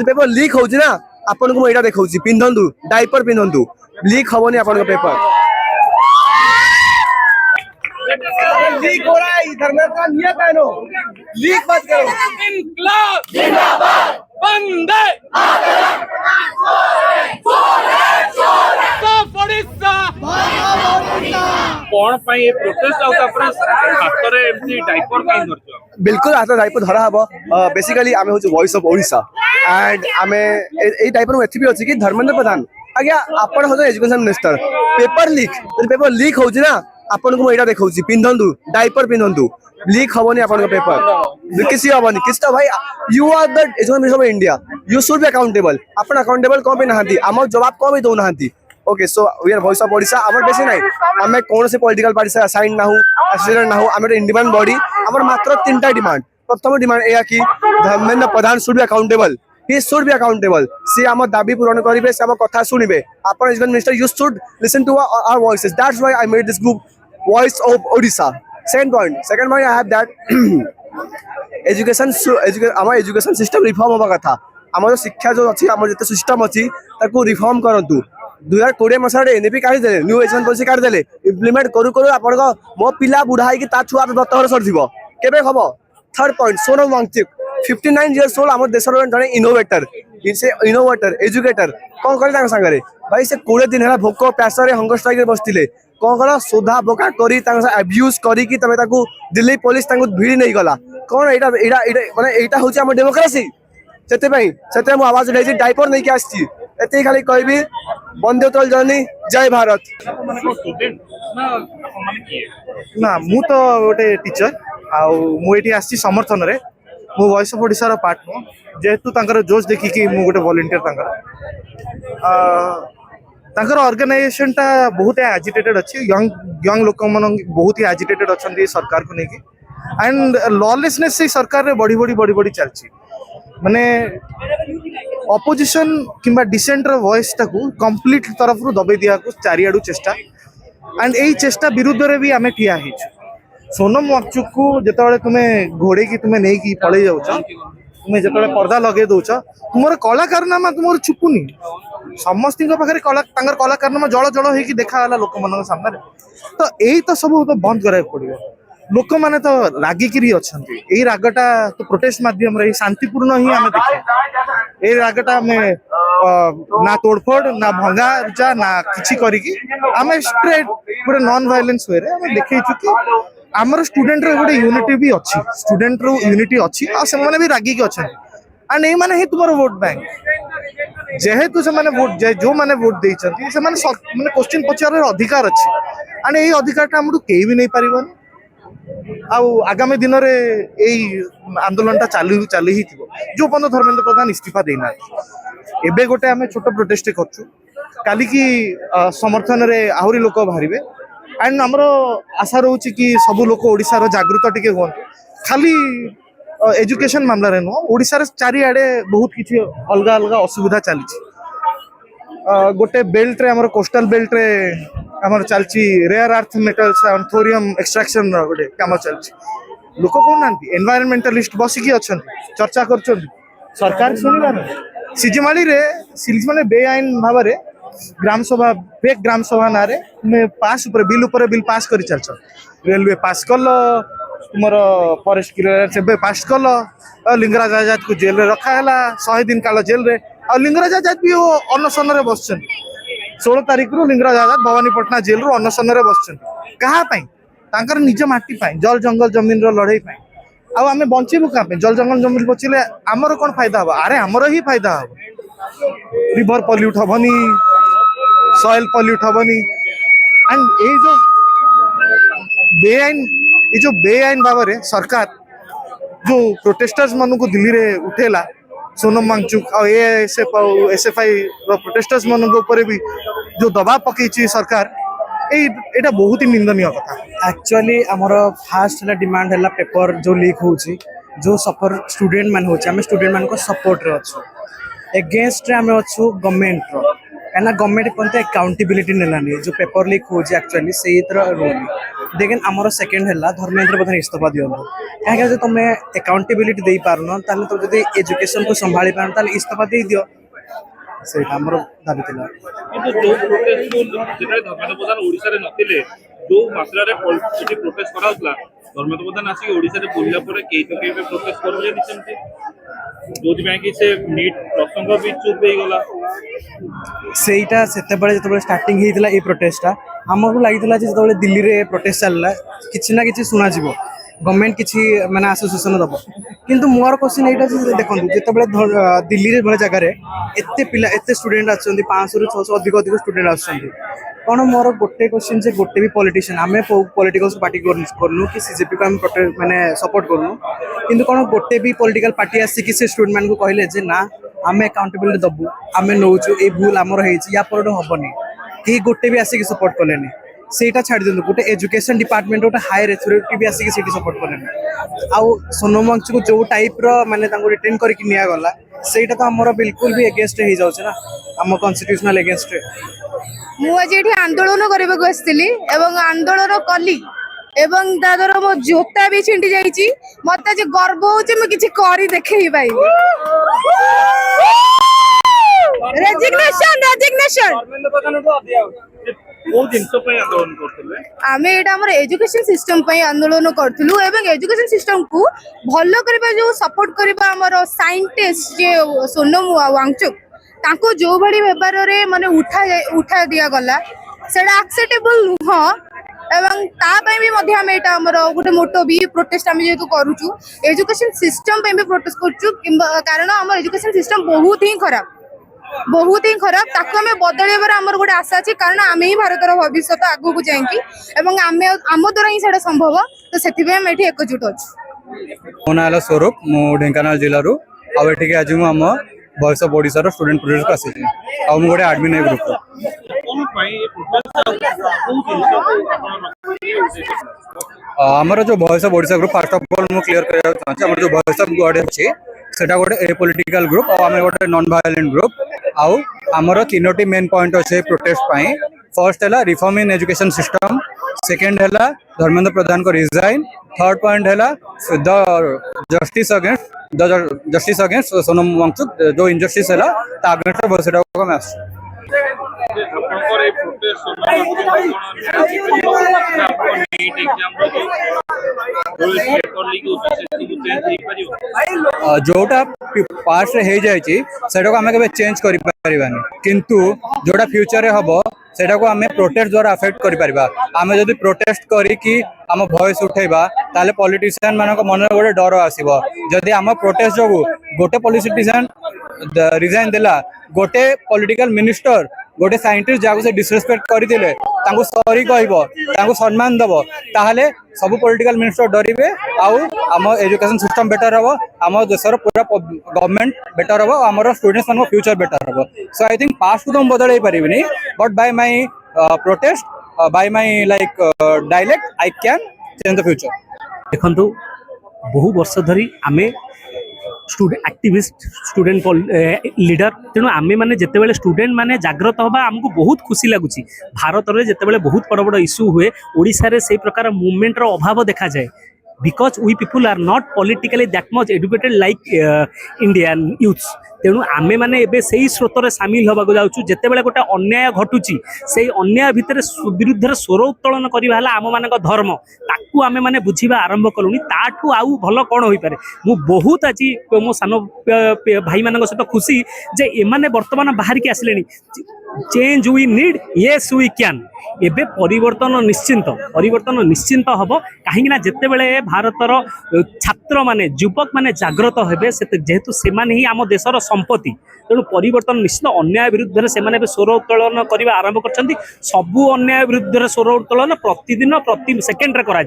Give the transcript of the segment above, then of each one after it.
Paper leak होउची ना आपन को एटा देखौची पिंधंतु डायपर पिंधंतु लीक हबनी आपन को पेपर लीक हो रहा है धर्मेंद्र का नियत है नो लीक मत करो इनकलाब जिंदाबाद वंदे कौन पाई ये प्रोटेस्ट आउ तापर हाथ रे एमती डायपर काई करछो बिल्कुल हाथ डायपर धरा हबो बेसिकली आमे होची वॉइस ऑफ ओडिशा एंड आमे ए डायपर में एथि भी अछि कि धर्मेंद्र प्रधान आज्ञा आपण हो एजुकेशन मिनिस्टर पेपर लीक होउची ना आपन को एटा देखौची पिंधंतु डायपर पिंधंतु लीक हबनी आपन को पेपर किसी हबनी किसटा भाई you are the education minister of India you should be accountable आपण अकाउंटेबल को पे नहांती हम जवाब को भी दो नहांती okay so we are voice of Odisha हमर बेसी नाही हमें कोन से पॉलिटिकल पार्टी से असाइन ना हो एसोसिएटेड ना हो हमें इंडिपेंडेंट बॉडी हमर मात्र तीनटा डिमांड प्रथम डिमांड एया कि Dharmendra Pradhan should be accountable he should be accountable see am dabi puron karibe se am kotha sunibe apan education minister you should listen to our voices that's why I made this group voice of Odisha second point I have that education our education system reform hoba katha amar शिक्षा जो अछि amar jete system अछि ताको reform करंतु 2020 Masare NP काढी देले new education policy काढी देले इंप्लीमेंट करू करू आपन को मो पिला बुढा है कि ता छुआ 10 वर्ष सरथिबो केबे खबो third point Sonam Wangchuk 59 years old आम देश जड़े इनोवेटर इनोवेटर एजुकेटर कौन करे सागर भाई से 20 दिन है भोक प्यास हंगर स्ट्राइक बसते कौन कर सोधा बोका करी अब्यूज करी दिल्ली पुलिस भिड़ी नहीं गला कौन माने हूँ आम डेमोक्रेसी से आवाज उठाई डायपर नहीं आसी एत खाली कहबी वंदे उत्कल जननी जय भारत ना मु तो गोटे टीचर आठी आसी समर्थन रे मो वॉइस ऑफ ओडिशा पार्ट नो जेहेतु तांकर जोश देखिकी मु गोटे वॉलंटियर तांकर ऑर्गेनाइजेशन टा बहुत एजिटेटेड अच्छी यंग लोक मन बहुत ही एजिटेटेड अच्छी सरकार को लेकिन एंड लॉलेसनेस से सरकार रे बढ़ी चलची माने ऑपोजिशन किंबा डिसेंट रो वॉइस टाकू कंप्लीट तरफ रु दबे दिया को चारियाडू चेष्टा एंड एई चेष्टा विरुद्ध रे भी आमे ठिया हिच सोनम वांगचुक को जिते तुम्हें घोड़े की तुम्हें नहीं कि पड़े जाऊच तुम्हें जिते पर्दा लगे दौच तुम कलाकारनामा तुम छुपुनी समस्त पाखे कलाकारनामा जल जल हो देखाला लोक मान सामने तो यही तो सब तो बंद करा पड़ो लोक मैंने तो रागिकी अच्छा यही रागटा तो प्रोटेस्ट मध्यम शांतिपूर्ण ही आम देखे ये रागटा आम ना तोड़फोड़ ना भंगा रुचा ना किसी करें स्ट्रेट गोटे नॉन वायलेंस वे देखु कि आमर स्टूडेंट रे गोटे यूनिटी भी अच्छी स्टूडेंट रो यूनिटी अच्छी आ से माने भी रागिकी अच्छा एंड ए माने ही तुमर वोट बैंक जेहेतु से माने वोट जो माने वोट देइछंती से माने क्वेश्चन पचार अधिकार अच्छी एंड ए अधिकार हमरू केही भी नहीं पारिबन आगामी दिन में आंदोलन चालू ही थी जो पर्यटन धर्मेंद्र प्रधान इस्तीफा देना एबे गोटे आम छोट प्रोटेस्ट करूँ काली की समर्थन रे आहरी लोक बाहर एंड आमर आशा रोचे कि सब लोक ओडिशार जागृत टिके हूँ खाली एजुकेशन मामला रे नुह ओडिशार चारिआडे बहुत किसी अलग अलग असुविधा चली गोटे बेल्ट रे आमर कोस्टल बेल्ट रे आमर चलची rare earth metals thorium extraction गोटे काम चलची लोक कौन ना एनवायरमेंटलिस्ट बसिकी अच्छा चर्चा कर सरकार शुणिबार सिजिमाली रे सिजिमाली बेआईन भाव में ग्राम सभा फेक ग्राम सभा ना पास बिल पास कर चलछ रेलवे पास कल तुम फॉरेस्ट क्लियरेंस पास कल लिंगराज आजाद को जेल रे रखा है 100 दिन काल जेल रे लिंगराज आजाद भी अनशन रे बस 16 तारीख रु लिंगराज आजाद भवानीपटना जेल रु अनशन रे बस कहा निज माटी जल जंगल जमीन रो लड़ाई आम बचेबू क्या जल जंगल जमीन बचिले आमर कौन फायदा हम अरे आमर ही फायदा हम रिवर पल्यूट हेनी सॉइल पल्यूट हेनी एंड ये बेआईन भाव में सरकार जो प्रोटेस्टर्स मान को दिल्ली रे उठेला सोनम वांगचुक और एएसएफआई प्रोटेस्टर्स मान भी जो दबाव पकई सरकार एटा बहुत ही निंदनीय कथा एक्चुअली आमर फास्ट डिमांड है पेपर जो लीक होची जो सफर स्टूडेंट मान होची आम स्टूडेंट मान को सपोर्ट रे अच्छु एगेंस्ट रे आम अच्छु गवर्नमेंट रो କାହିଁକିନା ଗଭର୍ଣ୍ଣମେଣ୍ଟ ପର୍ଯ୍ୟନ୍ତ ଆକାଉଣ୍ଟେବିଲିଟି ନେଲାନି ଯୋଉ ପେପର ଲିକ୍ ହଉଛି ଆକ୍ଚୁଆଲି ସେଇଥିର ରୋଲ୍ ଦେଖେନ୍ ଆମର ସେକେଣ୍ଡ ହେଲା ଧର୍ମେନ୍ଦ୍ର ପ୍ରଧାନ ଇସ୍ତଫା ଦିଅନ୍ତୁ କାହିଁକି ଯଦି ତମେ ଆକାଉଣ୍ଟେବିଲିଟି ଦେଇପାରୁନ ତାହେଲେ ତମେ ଯଦି ଏଜୁକେସନକୁ ସମ୍ଭାଳି ପାରୁନ ତାହେଲେ ଇସ୍ତଫା ଦେଇଦିଅ ସେଇଟା ଆମର ଦାବି ଥିଲା। କିନ୍ତୁ ଯୋଉ ପ୍ରୋଟେଷ୍ଟକୁ ଯେତେବେଳେ ଧର୍ମେନ୍ଦ୍ର ପ୍ରଧାନ ଓଡ଼ିଶାରେ ନଥିଲେ ଯୋଉ ମାତ୍ରାରେ ସେଠି ପ୍ରୋଟେଷ୍ଟ କରାଯାଉଥିଲା ଧର୍ମେନ୍ଦ୍ର ପ୍ରଧାନ ଆସିକି ଓଡ଼ିଶାରେ ବୁଲିଲା ପରେ କେହି ତ କେହି ପ୍ରୋଟେଷ୍ଟ କରିଲେନି ସେମିତି ଯୋଉଥିପାଇଁ କି ସେ ନିଟ୍ ପ୍ରସଙ୍ଗ ବି ଚୁପ୍ ହେଇଗଲା। ସେଇଟା ସେତେବେଳେ ଯେତେବେଳେ ଷ୍ଟାର୍ଟିଂ ହେଇଥିଲା ଏଇ ପ୍ରୋଟେଷ୍ଟଟା ଆମକୁ ଲାଗିଥିଲା ଯେ ଯେତେବେଳେ ଦିଲ୍ଲୀରେ ପ୍ରୋଟେଷ୍ଟ ଚାଲିଲା କିଛି ନା କିଛି ଶୁଣାଯିବ ଗଭର୍ଣ୍ଣମେଣ୍ଟ କିଛି ମାନେ ଆସୋସିଏସନ ଦବ କିନ୍ତୁ ମୋର କ୍ୱେଶ୍ଚିନ୍ ଏଇଟା ଯେ ଦେଖନ୍ତୁ ଯେତେବେଳେ ଦିଲ୍ଲୀରେ ଭଳି ଜାଗାରେ ଏତେ ପିଲା ଏତେ ଷ୍ଟୁଡେଣ୍ଟ ଆସୁଛନ୍ତି 500ରୁ 600 ଅଧିକ ଷ୍ଟୁଡେଣ୍ଟ ଆସୁଛନ୍ତି କ'ଣ ମୋର ଗୋଟେ କ୍ୱେଶ୍ଚିନ୍ ଯେ ଗୋଟେ ବି ପଲିଟିସିଆନ୍ ଆମେ ପଲିଟିକାଲ୍ସ ପାର୍ଟି କରୁନୁ କି ସିଜେପିକୁ ଆମେ ମାନେ ସପୋର୍ଟ କରୁନୁ କିନ୍ତୁ କ'ଣ ଗୋଟେ ବି ପଲିଟିକାଲ ପାର୍ଟି ଆସିକି ସେ ଷ୍ଟୁଡେଣ୍ଟ ମାନଙ୍କୁ କହିଲେ ଯେ ନା ଆମେ ଆକାଉଣ୍ଟେବିଲିଟି ଦବୁ ଆମେ ନେଉଛୁ ଏଇ ଭୁଲ ଆମର ହେଇଛି ୟା ପରଠୁ ହବନି କେହି ଗୋଟେ ବି ଆସିକି ସପୋର୍ଟ କଲେନି ସେଇଟା ଛାଡ଼ି ଦିଅନ୍ତୁ ଗୋଟେ ଏଜୁକେସନ ଡିପାର୍ଟମେଣ୍ଟ ଗୋଟେ ହାୟର ଅଥରିଟି ବି ଆସିକି ସେଇଠି ସପୋର୍ଟ କଲେନି ଆଉ ସୋନମ ୱାଙ୍ଗଚୁକୁ ଯୋଉ ଟାଇପ୍ର ମାନେ ତାଙ୍କୁ ରିଟେନ୍ କରିକି ନିଆଗଲା ସେଇଟା ତ ଆମର ବିଲକୁଲ ବି ଏଗେନ୍ଷ୍ଟ ହେଇଯାଉଛି ନା ଆମ କନଷ୍ଟିଟ୍ୟୁସନାଲ ଏଗେନ୍ଷ୍ଟରେ। ମୁଁ ଆଜି ଏଠି ଆନ୍ଦୋଳନ କରିବାକୁ ଆସିଥିଲି ଏବଂ ଆନ୍ଦୋଳନ କଲି ଏବଂ ତା ଦ୍ୱାରା ମୋ ଜୋତା ବି ଛିଣ୍ଡି ଯାଇଛି ମତେ ଆଜି ଗର୍ବ ହଉଛି ମୁଁ କିଛି କରି ଦେଖେଇ ପାଇଲି। ରେଜିଗ୍ନେସନ କୋଉ ଜିନିଷ ପାଇଁ ଆନ୍ଦୋଳନ କରୁଥିଲେ? ଆମେ ଏଇଟା ଆମର ଏଜୁକେସନ ସିଷ୍ଟମ ପାଇଁ ଆନ୍ଦୋଳନ କରୁଥିଲୁ ଏବଂ ଏଜୁକେସନ ସିଷ୍ଟମକୁ ଭଲ କରିବା ଯୋଉ ସପୋର୍ଟ କରିବା ଆମର ସାଇଣ୍ଟିଷ୍ଟ ଯେ ସୋନମ ୱାଙ୍ଗଚୁକ ତାଙ୍କୁ ଯୋଉ ଭଳି ବ୍ୟବହାରରେ ମାନେ ଉଠା ଦିଆଗଲା ସେଇଟା ଆକ୍ସେପ୍ଟେବଲ ନୁହଁ ଏବଂ ତା ପାଇଁ ବି ମଧ୍ୟ ଆମେ ଏଇଟା ଆମର ଗୋଟେ ମୋଟୋ ବି ପ୍ରୋଟେଷ୍ଟ ଆମେ ଯେହେତୁ କରୁଛୁ ଏଜୁକେସନ ସିଷ୍ଟମ ପାଇଁ ବି ପ୍ରୋଟେଷ୍ଟ କରୁଛୁ କାରଣ ଆମ ଏଜୁକେସନ ସିଷ୍ଟମ ବହୁତ ହିଁ ଖରାପ ତାକୁ ଆମେ ବଦଳେଇବାର ଆମର ଗୋଟେ ଆଶା ଅଛି କାରଣ ଆମେ ହିଁ ଭାରତର ଭବିଷ୍ୟତ ଆଗକୁ ଯାଇକି ଏବଂ ଆମେ ଆମ ଦ୍ୱାରା ହିଁ ସେଇଟା ସମ୍ଭବ ତ ସେଥିପାଇଁ ଆମେ ଏଠି ଏକଜୁଟ ଅଛୁ। ମୋ ନାଁ ହେଲା ସ୍ୱରୂପ ମୁଁ ଢେଙ୍କାନାଳ ଜିଲ୍ଲାରୁ ଆଉ ଏଠିକି ଆଜି ମୁଁ ଆମ ଭଏସ୍ ଅଫ୍ ଓଡ଼ିଶାର ଷ୍ଟୁଡେଣ୍ଟ ପ୍ରୋଟେଷ୍ଟକୁ ଆସିଛି ଆଉ ମୁଁ ଗୋଟେ ଆଡମିନ୍ ଏ ଗ୍ରୁପ୍ର। ଆମର ଯେଉଁ voice of Odisha group first of all ମୁଁ କ୍ଲିୟର କରିବାକୁ ଚାହୁଁଛି ଆମର ଯେଉଁ ଭଏସ୍ ଅଫ୍ ଗଡ଼ ଅଛି সেটা গোটে এ পলিটিকাল গ্রুপ আর আমি গোটে নন ভায়োলেন্ট গ্রুপ আউ আমার তিনোটি মেন পয়েন্ট আছে প্রোটেস্ট পাই फर्स्ट है reform in education system second है धर्मेंद्र प्रधान को रिजाइन थर्ड पॉइंट है the justice against Sonam Wangchuk जो इनजस्टिस है अगेंस्ट सेटा को मैं जोटा पास्ट हो जाए आम के चेंज कर किंतु जोटा फ्यूचर रे हम सेटा को आम प्रोटेस्ट द्वारा अफेक्ट कर आम जब प्रोटेस्ट करी आम वॉइस उठेबा ताले पॉलिटिशियन मान मन गोटे डर आसब जदि आम प्रोटेस्ट जो गोटे पॉलिटिशियन रिजाइन देला गोटे पॉलिटिकल मिनिस्टर गोटे साइंटिस्ट जहाँ से डिसरेस्पेक्ट करते सॉरी कह सम्मान दब ताहले सब पॉलिटिकल मिनिस्टर डरिवे आम एजुकेशन सिस्टम बेटर हम आम देशर पूरा गवर्नमेंट बेटर हम आम स्टूडेंट्स मान फ्यूचर बेटर हम सो आई थिंक पास्ट को तो बदल पारिनी but by my protest by my like dialect I can change the future. देखु बहु वर्ष धरी आमे एक्टिविस्ट स्टूडेंट लीडर तेणु आमे माने जेतेबेले स्टूडेंट माने जागृत हवा आमको बहुत खुशी लगुच भारत में जेतेबेले बहुत बड़ बड़ इश्यू हुए ओडिशा रे से प्रकार मूवमेंट रो अभाव देखा जाए because we people are not politically that much educated like Indian youths तेणु आमे माने एबे सेही स्रोत रे शामिल होबाक जाउछु जेतेबेले गोटे अन्याय घटुची सेही अन्याय भितर विरुद्ध स्वर उत्तोलन करिबा हला आम मानक धर्म ताकू आमे माने बुझिबा आरंभ कलुनी ताठू आउ भलो कोन होई पारे मु बहुत आज मो सानो भाई मानक सहित खुशी जे एमाने वर्तमान बाहर के आसिलेनी change we need yes we can एबे परिवर्तन निश्चिंत हम कहीं जितेबले भारतर छात्र माने युवक माने जागृत हेबे जेहेतु से ही आम देशर संपत्ति तेणु परिवर्तन निश्चित अन्याय विरुद्ध से स्वर उत्तोलन करने आरंभ कर सबू अन्याय विरुद्ध स्वर उत्तोलन प्रतिदिन प्रति सेकेंड करा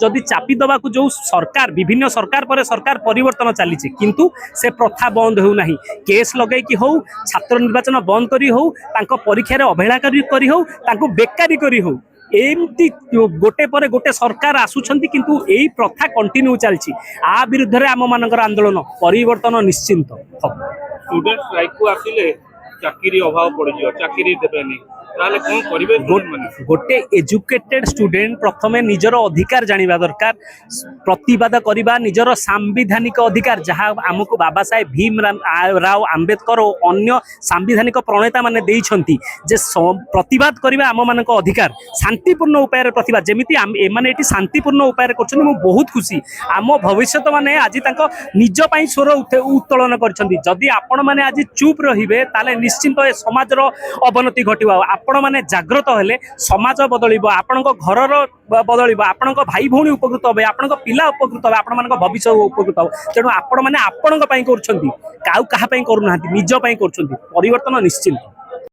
जदि चापी दबा जो सरकार विभिन्न सरकार पर सरकार परिवर्तन चली किंतु से प्रथा बंद हो नहीं केस लगे कि हो छात्र निर्वाचन बंद करी हो तांको परीक्षा रे अवहेला करी हो तांको बेकारी करी हो एमती गोटे पर गोटे सरकार आसुछंती किंतु एई प्रथा कंटिन्यू चलछि आ विरुद्ध रे आम मानकर आंदोलन परिवर्तन निश्चिंत स्टूडेंट स्ट्राइक को आसिले ଚାକିରି ଅଭାବ ପଡିଯିବ, ଚାକିରି ଦେବେନି, ତାହେଲେ କଣ କରିବେ student ମାନେ? गोटे एजुकेटेड स्टूडेंट प्रथम निजर अधिकार जानिबा दरकार, प्रतिवाद करिबा निजर सांविधानिक अधिकार जहाँ आमको बाबा साहेब भीमराव आंबेडकर और अन्य सांविधानिक प्रणेता माने देइछंती जे प्रतिवाद करिबा आम मानक अधिकार, शांतिपूर्ण उपाय प्रतिवाद जेमिति एमाने एटी शांतिपूर्ण उपाय करछन। मु बहुत खुशी आम भविष्यत माने आज तांको निज पई स्वर उत्तोलन करछंती। जदि आपण माने आज चुप रहिबे ताले निश्चित ए समाजर अवनति घटिबा। आपण माने जागृत हेले समाज बदलिबो, आपणक घरर बदलिबो, आपणक भाई भौणी उपकृत होबे, आपणक पिला उपकृत होबे, आपण मानक भविष्य उपकृत होबे। तेणु आपण माने आपणक पई करछंती, काउ काहा पई करू नाहंती, निज पई करछंती, परिवर्तन निश्चित।